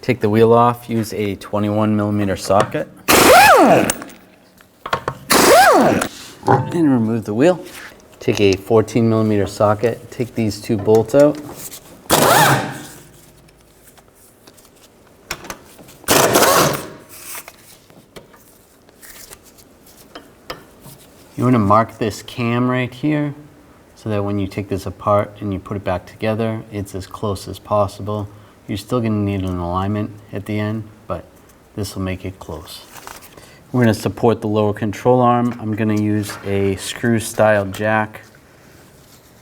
Take the wheel off, use a 21mm socket. And remove the wheel. Take a 14mm socket, take these two bolts out. You want to mark this cam right here so that when you take this apart and you put it back together, it's as close as possible. You're still going to need an alignment at the end, but this will make it close. We're going to support the lower control arm. I'm going to use a screw style jack.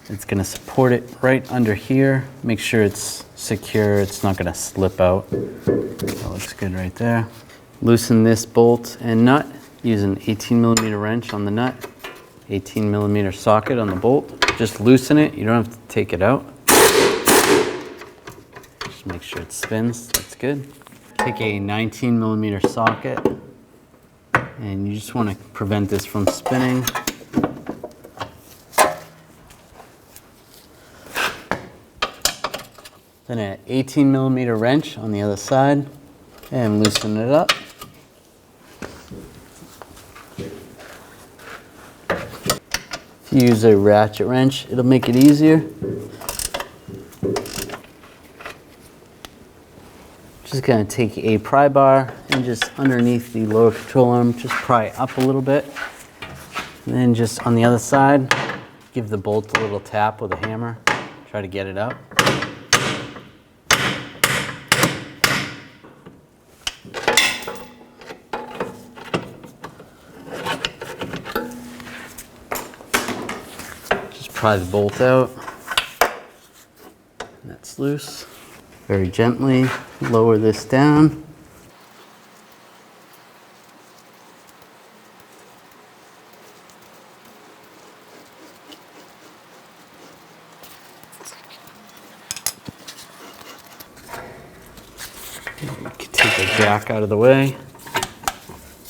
It's going to support it right under here. Make sure it's secure, it's not going to slip out. That looks good right there. Loosen this bolt and nut. Use an 18mm wrench on the nut, 18mm socket on the bolt. Just loosen it, you don't have to take it out. Just make sure it spins, that's good. Take a 19mm socket, and you just want to prevent this from spinning. Then an 18mm wrench on the other side, and loosen it up. If you use a ratchet wrench, it'll make it easier. Just gonna take a pry bar and just underneath the lower control arm, just pry up a little bit. And then just on the other side, give the bolt a little tap with a hammer. Try to get it out. Pry the bolt out. That's loose. Very gently lower this down. You can take the jack out of the way.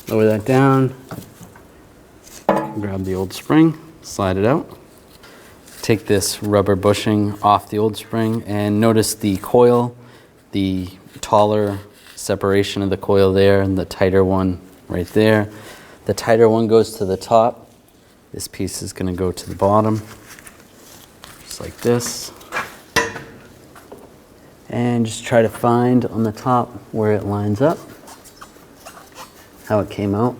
Lower that down. Grab the old spring, slide it out. Take this rubber bushing off the old spring and notice the coil, the taller separation of the coil there and the tighter one right there. The tighter one goes to the top. This piece is going to go to the bottom, just like this. And just try to find on the top where it lines up, how it came out.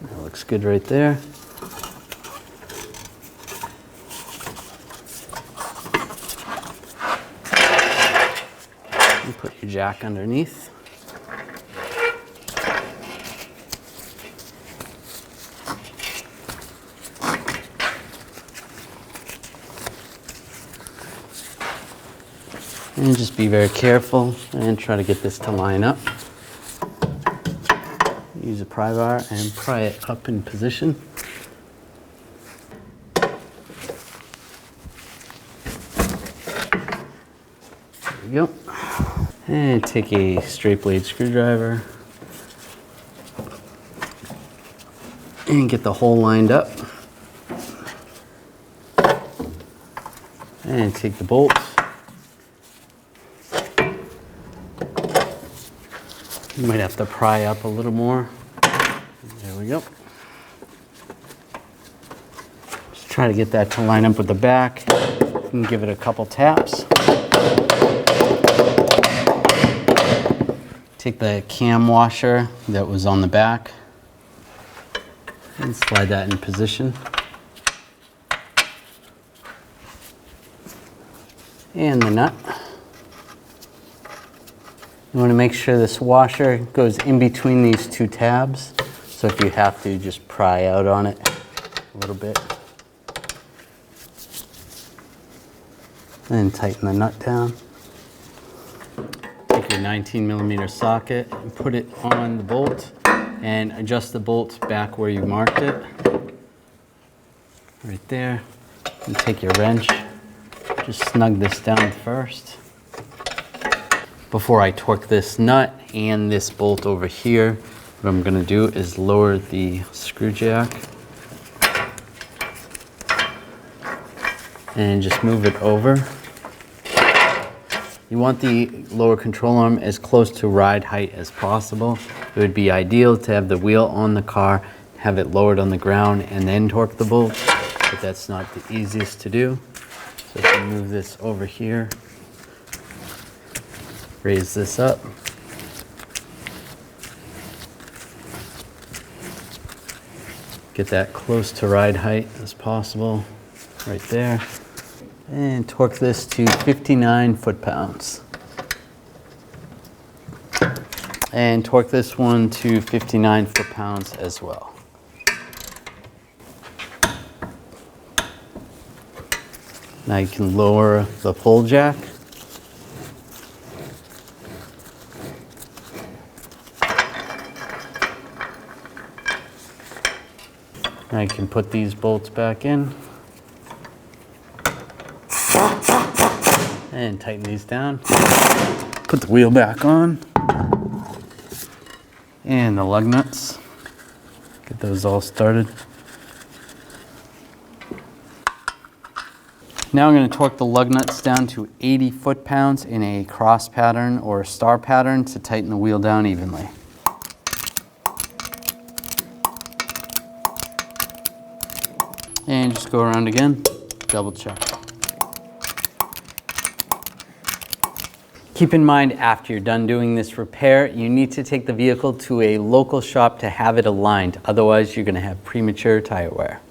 That looks good right there. Put your jack underneath. And just be very careful and try to get this to line up. Use a pry bar and pry it up in position. There we go. And take a straight blade screwdriver and get the hole lined up. And take the bolts. You might have to pry up a little more. There we go. Just try to get that to line up with the back. You can give it a couple taps. Take the cam washer that was on the back and slide that in position. And the nut. You want to make sure this washer goes in between these two tabs. So if you have to, just pry out on it a little bit. And tighten the nut down. Take your 19mm socket and put it on the bolt and adjust the bolt back where you marked it. Right there. And take your wrench. Just snug this down first. Before I torque this nut and this bolt over here, what I'm going to do is lower the screw jack and just move it over. You want the lower control arm as close to ride height as possible. It would be ideal to have the wheel on the car, have it lowered on the ground, and then torque the bolt, but that's not the easiest to do. So if you move this over here, raise this up. Get that close to ride height as possible, right there. And torque this to 59 foot-pounds. And torque this one to 59 foot-pounds as well. Now you can lower the pull jack. Now you can put these bolts back in. And tighten these down. Put the wheel back on. And the lug nuts. Get those all started. Now I'm going to torque the lug nuts down to 80 foot-pounds in a cross pattern or a star pattern to tighten the wheel down evenly. And just go around again, double check. Keep in mind, after you're done doing this repair, you need to take the vehicle to a local shop to have it aligned. Otherwise, you're going to have premature tire wear.